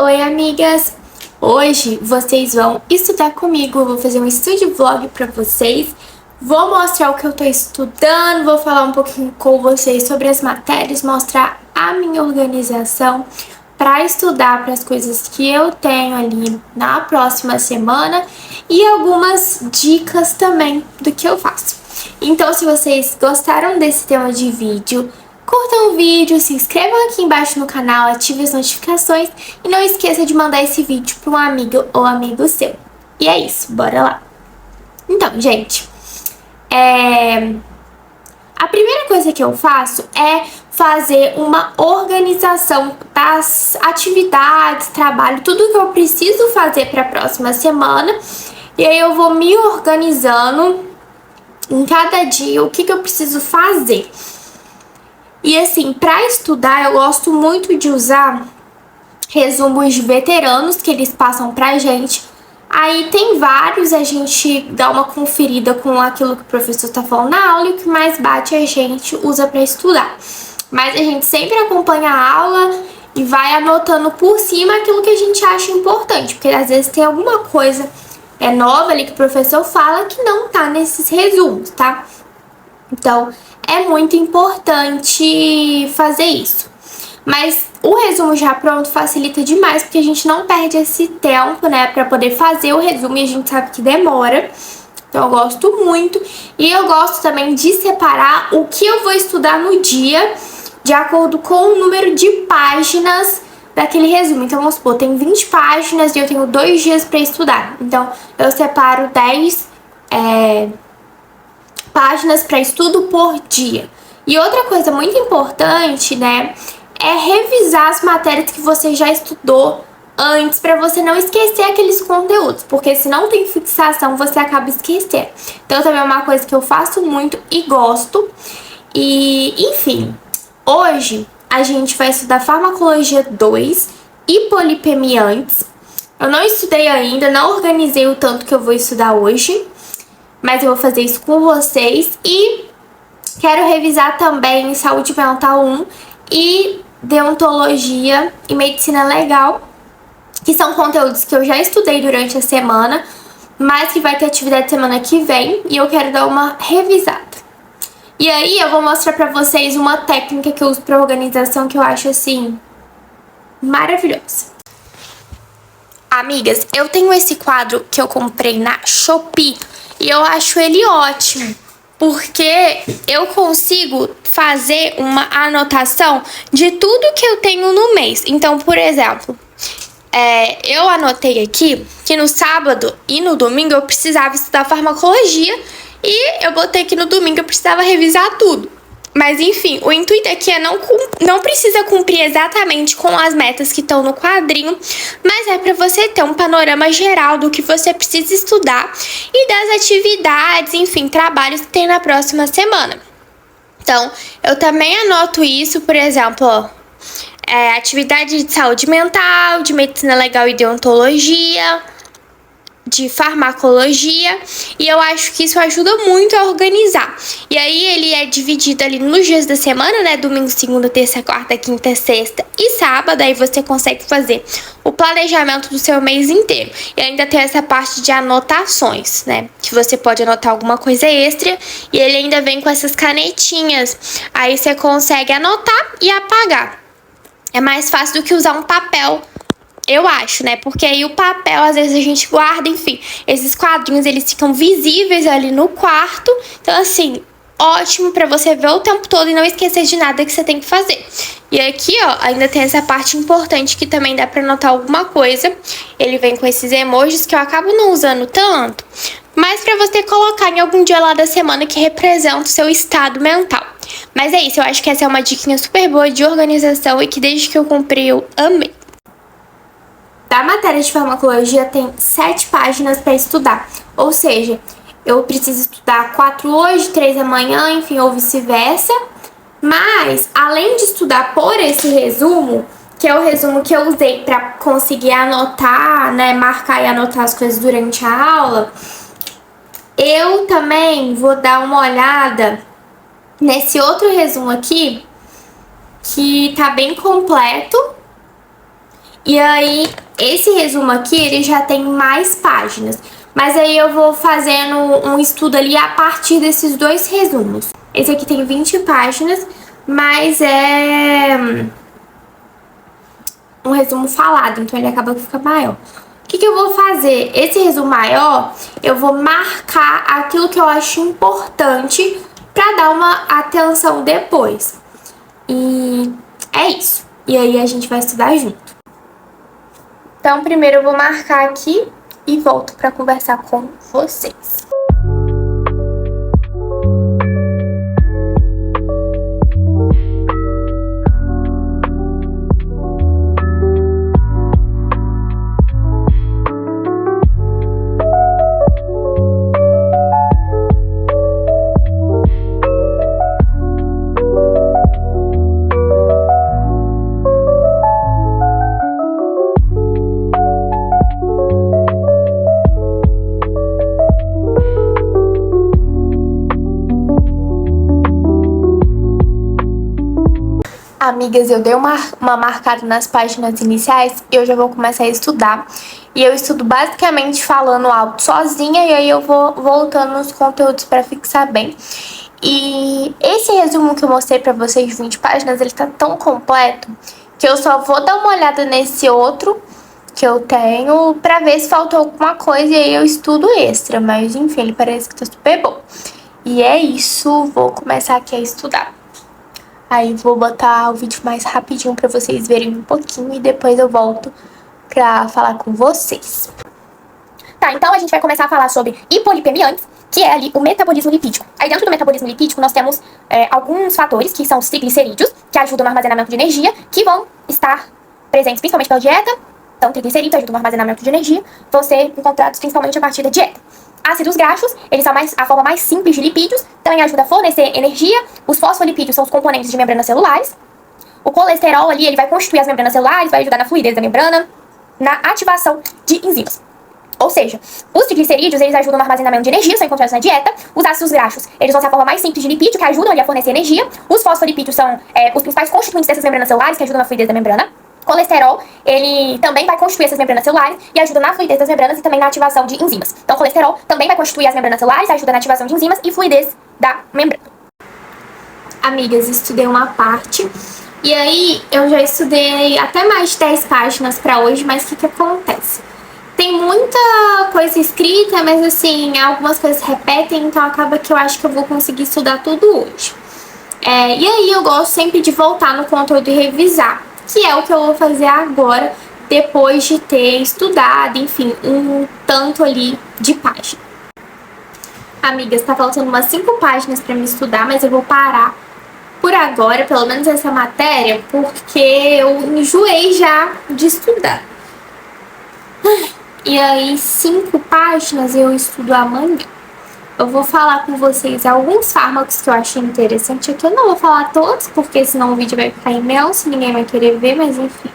Oi, amigas! Hoje vocês vão estudar comigo, eu vou fazer um estúdio vlog pra vocês. Vou mostrar o que eu tô estudando, vou falar um pouquinho com vocês sobre as matérias, mostrar a minha organização para estudar para as coisas que eu tenho ali na próxima semana e algumas dicas também do que eu faço. Então, se vocês gostaram desse tema de vídeo, curtam o vídeo, se inscrevam aqui embaixo no canal, ativem as notificações e não esqueça de mandar esse vídeo para um amigo ou amigo seu. E é isso, bora lá! Então, gente, a primeira coisa que eu faço é fazer uma organização das atividades, trabalho, tudo que eu preciso fazer para a próxima semana. E aí eu vou me organizando em cada dia o que eu preciso fazer. E assim, para estudar, eu gosto muito de usar resumos de veteranos que eles passam pra gente. Aí tem vários, a gente dá uma conferida com aquilo que o professor tá falando na aula e o que mais bate a gente usa para estudar. Mas a gente sempre acompanha a aula e vai anotando por cima aquilo que a gente acha importante, porque às vezes tem alguma coisa nova ali que o professor fala que não tá nesses resumos, tá? Então, é muito importante fazer isso. Mas o resumo já pronto facilita demais, porque a gente não perde esse tempo, né, pra poder fazer o resumo e a gente sabe que demora. Então, eu gosto muito. E eu gosto também de separar o que eu vou estudar no dia, de acordo com o número de páginas daquele resumo. Então, vamos supor, tem 20 páginas e eu tenho 2 dias pra estudar. Então, eu separo 10 páginas para estudo por dia. E outra coisa muito importante, né, é revisar as matérias que você já estudou antes, para você não esquecer aqueles conteúdos, porque se não tem fixação, você acaba esquecendo. Então também é uma coisa que eu faço muito e gosto. E, enfim, hoje a gente vai estudar farmacologia 2 e polipemiantes. Eu não estudei ainda, não organizei o tanto que eu vou estudar hoje, mas eu vou fazer isso com vocês. E quero revisar também saúde mental 1 e deontologia e medicina legal, que são conteúdos que eu já estudei durante a semana, mas que vai ter atividade semana que vem e eu quero dar uma revisada. E aí eu vou mostrar pra vocês uma técnica que eu uso pra organização que eu acho assim maravilhosa. Amigas, eu tenho esse quadro que eu comprei na Shopee e eu acho ele ótimo, porque eu consigo fazer uma anotação de tudo que eu tenho no mês. Então, por exemplo, eu anotei aqui que no sábado e no domingo eu precisava estudar farmacologia e eu botei que no domingo eu precisava revisar tudo. Mas enfim, o intuito aqui é não precisa cumprir exatamente com as metas que estão no quadrinho, mas é para você ter um panorama geral do que você precisa estudar e das atividades, enfim, trabalhos que tem na próxima semana. Então, eu também anoto isso, por exemplo, atividade de saúde mental, de medicina legal e deontologia, de farmacologia, e eu acho que isso ajuda muito a organizar. E aí ele é dividido ali nos dias da semana, né? Domingo, segunda, terça, quarta, quinta, sexta e sábado. Aí você consegue fazer o planejamento do seu mês inteiro. E ainda tem essa parte de anotações, né? Que você pode anotar alguma coisa extra e ele ainda vem com essas canetinhas. Aí você consegue anotar e apagar. É mais fácil do que usar um papel, eu acho, né? Porque aí o papel, às vezes a gente guarda, enfim. Esses quadrinhos, eles ficam visíveis ali no quarto. Então, assim, ótimo pra você ver o tempo todo e não esquecer de nada que você tem que fazer. E aqui, ó, ainda tem essa parte importante que também dá pra anotar alguma coisa. Ele vem com esses emojis que eu acabo não usando tanto, mas pra você colocar em algum dia lá da semana que representa o seu estado mental. Mas é isso, eu acho que essa é uma diquinha super boa de organização e que desde que eu comprei eu amei. Da matéria de farmacologia tem 7 páginas para estudar, ou seja, eu preciso estudar 4 hoje, 3 amanhã, enfim, ou vice-versa. Mas, além de estudar por esse resumo, que é o resumo que eu usei para conseguir anotar, né, marcar e anotar as coisas durante a aula, eu também vou dar uma olhada nesse outro resumo aqui, que tá bem completo. E aí, esse resumo aqui, ele já tem mais páginas. Mas aí eu vou fazendo um estudo ali a partir desses dois resumos. Esse aqui tem 20 páginas, mas é um resumo falado, então ele acaba que fica maior. O que eu vou fazer? Esse resumo maior, eu vou marcar aquilo que eu acho importante pra dar uma atenção depois. E é isso. E aí a gente vai estudar junto. Então, primeiro eu vou marcar aqui e volto pra conversar com vocês. Amigas, eu dei uma marcada nas páginas iniciais e eu já vou começar a estudar. E eu estudo basicamente falando alto sozinha e aí eu vou voltando nos conteúdos para fixar bem. E esse resumo que eu mostrei para vocês de 20 páginas, ele tá tão completo que eu só vou dar uma olhada nesse outro que eu tenho pra ver se faltou alguma coisa e aí eu estudo extra. Mas enfim, ele parece que tá super bom. E é isso, vou começar aqui a estudar. Aí vou botar o vídeo mais rapidinho pra vocês verem um pouquinho e depois eu volto pra falar com vocês. Tá, então a gente vai começar a falar sobre hipolipemia antes, que é ali o metabolismo lipídico. Aí dentro do metabolismo lipídico nós temos alguns fatores, que são os triglicerídeos, que ajudam no armazenamento de energia, que vão estar presentes principalmente pela dieta. Então triglicerídeos ajudam no armazenamento de energia, vão ser encontrados principalmente a partir da dieta. Ácidos graxos, eles são a forma mais simples de lipídios, também ajuda a fornecer energia. Os fosfolipídios são os componentes de membranas celulares. O colesterol ali, ele vai constituir as membranas celulares, vai ajudar na fluidez da membrana, na ativação de enzimas. Ou seja, os triglicerídeos, eles ajudam no armazenamento de energia, são encontrados na dieta. Os ácidos graxos, eles vão ser a forma mais simples de lipídio, que ajudam ali a fornecer energia. Os fosfolipídios são os principais constituintes dessas membranas celulares, que ajudam na fluidez da membrana. Colesterol, ele também vai constituir essas membranas celulares e ajuda na fluidez das membranas e também na ativação de enzimas. Então, o colesterol também vai constituir as membranas celulares, ajuda na ativação de enzimas e fluidez da membrana. Amigas, estudei uma parte e aí eu já estudei até mais de 10 páginas pra hoje, mas o que acontece? Tem muita coisa escrita, mas assim, algumas coisas repetem, então acaba que eu acho que eu vou conseguir estudar tudo hoje. E aí eu gosto sempre de voltar no conteúdo e revisar, que é o que eu vou fazer agora, depois de ter estudado, enfim, um tanto ali de página. Amigas, tá faltando umas 5 páginas pra me estudar, mas eu vou parar por agora, pelo menos essa matéria, porque eu enjoei já de estudar. E aí, 5 páginas eu estudo amanhã. Eu vou falar com vocês alguns fármacos que eu achei interessante. Aqui eu não vou falar todos, porque senão o vídeo vai ficar imenso, ninguém vai querer ver, mas enfim.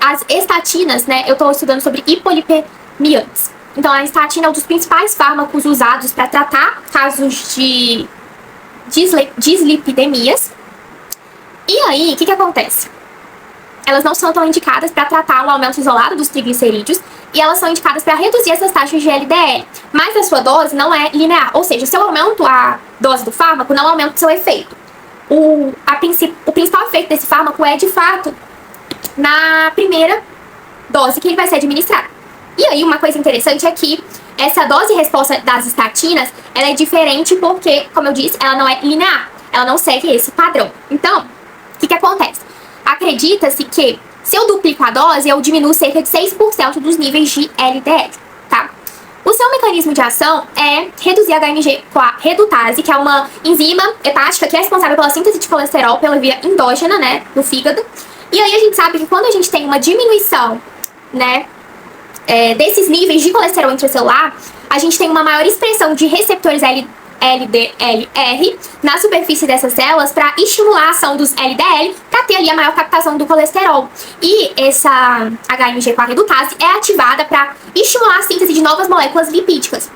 As estatinas, né, eu tô estudando sobre hipolipemia antes. Então, a estatina é um dos principais fármacos usados para tratar casos de dislipidemias. E aí, o que acontece? Elas não são tão indicadas para tratar um aumento isolado dos triglicerídeos e elas são indicadas para reduzir essas taxas de LDL. Mas a sua dose não é linear, ou seja, se eu aumento a dose do fármaco, não aumenta o seu efeito. O principal efeito desse fármaco é, de fato, na primeira dose que ele vai ser administrado. E aí, uma coisa interessante é que essa dose e resposta das estatinas, ela é diferente porque, como eu disse, ela não é linear. Ela não segue esse padrão. Então, o que acontece? Acredita-se que, se eu duplico a dose, eu diminuo cerca de 6% dos níveis de LDL, tá? O seu mecanismo de ação é reduzir a HMG com a redutase, que é uma enzima hepática que é responsável pela síntese de colesterol pela via endógena, né, no fígado. E aí a gente sabe que quando a gente tem uma diminuição, né, desses níveis de colesterol intracelular, a gente tem uma maior expressão de receptores LDLR na superfície dessas células para estimular a ação dos LDL para ter ali a maior captação do colesterol. E essa HMG com a redutase é ativada para estimular a síntese de novas moléculas lipídicas.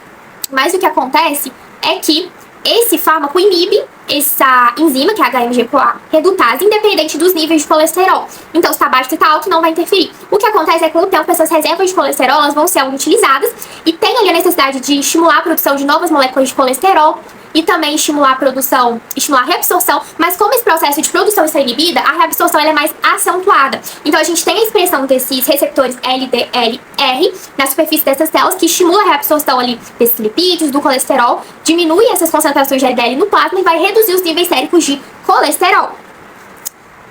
Mas o que acontece é que esse fármaco inibe essa enzima, que é a HMG-CoA redutase, independente dos níveis de colesterol. Então, se tá baixo, se tá alto, não vai interferir. O que acontece é que com o tempo, essas reservas de colesterol elas vão ser utilizadas e tem ali a necessidade de estimular a produção de novas moléculas de colesterol e também estimular a produção, estimular a reabsorção, mas como esse processo de produção está inibida, a reabsorção ela é mais acentuada. Então a gente tem a expressão desses receptores LDLR na superfície dessas células, que estimula a reabsorção ali desses lipídios, do colesterol, diminui essas concentrações de LDL no plasma e vai reduzir os níveis séricos de colesterol.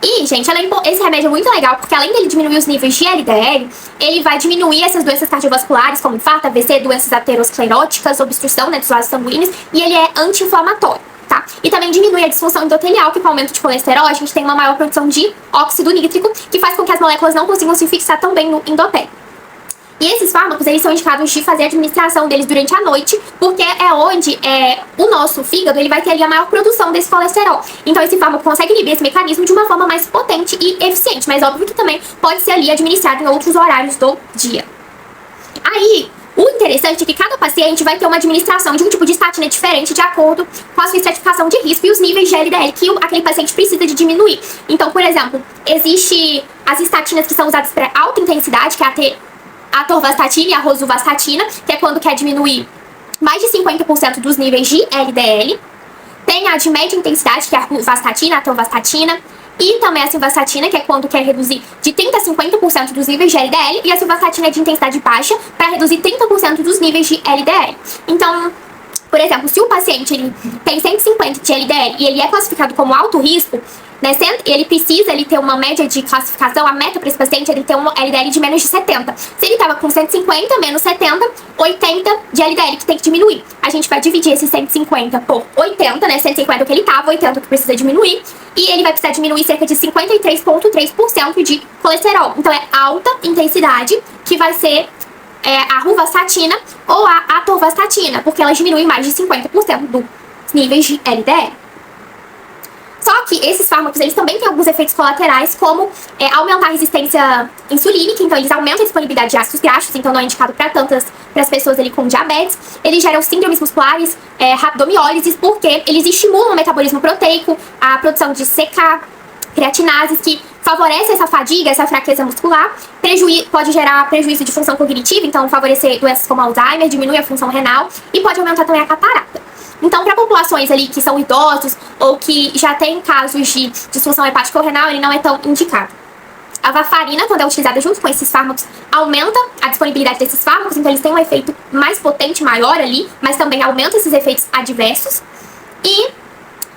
E, gente, esse remédio é muito legal, porque além dele diminuir os níveis de LDL, ele vai diminuir essas doenças cardiovasculares, como infarto, AVC, doenças ateroscleróticas, obstrução, né, dos vasos sanguíneos, e ele é anti-inflamatório, tá? E também diminui a disfunção endotelial, que com o aumento de colesterol, a gente tem uma maior produção de óxido nítrico, que faz com que as moléculas não consigam se fixar tão bem no endotélio. E esses fármacos, eles são indicados de fazer a administração deles durante a noite, porque é onde o nosso fígado ele vai ter ali a maior produção desse colesterol. Então esse fármaco consegue inibir esse mecanismo de uma forma mais potente e eficiente, mas óbvio que também pode ser ali administrado em outros horários do dia. Aí, o interessante é que cada paciente vai ter uma administração de um tipo de estatina diferente de acordo com a sua estratificação de risco e os níveis de LDL que aquele paciente precisa de diminuir. Então, por exemplo, existe as estatinas que são usadas para alta intensidade, que é a atorvastatina e a rosuvastatina, que é quando quer diminuir mais de 50% dos níveis de LDL. Tem a de média intensidade, que é a rosuvastatina, a atorvastatina, e também a simvastatina, que é quando quer reduzir de 30% a 50% dos níveis de LDL, e a simvastatina é de intensidade baixa, para reduzir 30% dos níveis de LDL. Então, por exemplo, se o paciente ele tem 150 de LDL e ele é classificado como alto risco, né, ele precisa ter uma média de classificação, a meta para esse paciente é ele ter um LDL de menos de 70. Se ele estava com 150, menos 70, 80 de LDL que tem que diminuir. A gente vai dividir esse 150 por 80, né, 150 é o que ele estava, 80 é o que precisa diminuir, e ele vai precisar diminuir cerca de 53,3% de colesterol. Então é alta intensidade, que vai ser a rosuvastatina ou a atorvastatina, porque elas diminuem mais de 50% dos níveis de LDL. Só que esses fármacos, eles também têm alguns efeitos colaterais, como aumentar a resistência insulínica, então eles aumentam a disponibilidade de ácidos graxos, então não é indicado para as pessoas ali com diabetes. Eles geram síndromes musculares, rabdomiólises, porque eles estimulam o metabolismo proteico, a produção de CK, creatinases, que favorece essa fadiga, essa fraqueza muscular, pode gerar prejuízo de função cognitiva, então favorecer doenças como Alzheimer, diminui a função renal e pode aumentar também a catarata. Então, para populações ali que são idosos ou que já têm casos de disfunção hepática ou renal, ele não é tão indicado. A varfarina, quando é utilizada junto com esses fármacos, aumenta a disponibilidade desses fármacos, então eles têm um efeito mais potente, maior ali, mas também aumenta esses efeitos adversos. E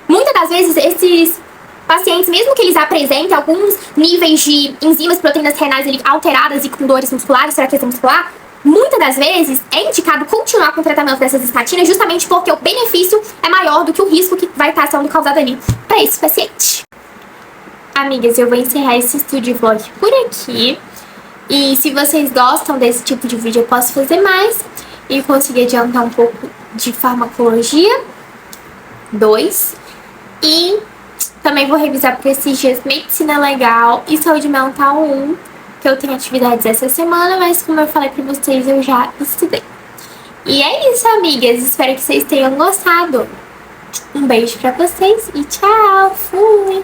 muitas das vezes esses pacientes, mesmo que eles apresentem alguns níveis de enzimas, proteínas renais ali alteradas e com dores musculares, fraqueza muscular, muitas das vezes é indicado continuar com o tratamento dessas estatinas justamente porque o benefício é maior do que o risco que vai estar sendo causado ali para esse paciente. Amigas, eu vou encerrar esse study vlog por aqui. E se vocês gostam desse tipo de vídeo, eu posso fazer mais e conseguir adiantar um pouco de farmacologia 2. E também vou revisar por esses dias medicina legal e saúde mental 1. Que eu tenho atividades essa semana, mas como eu falei pra vocês, eu já estudei. E é isso, amigas. Espero que vocês tenham gostado. Um beijo pra vocês e tchau. Fui!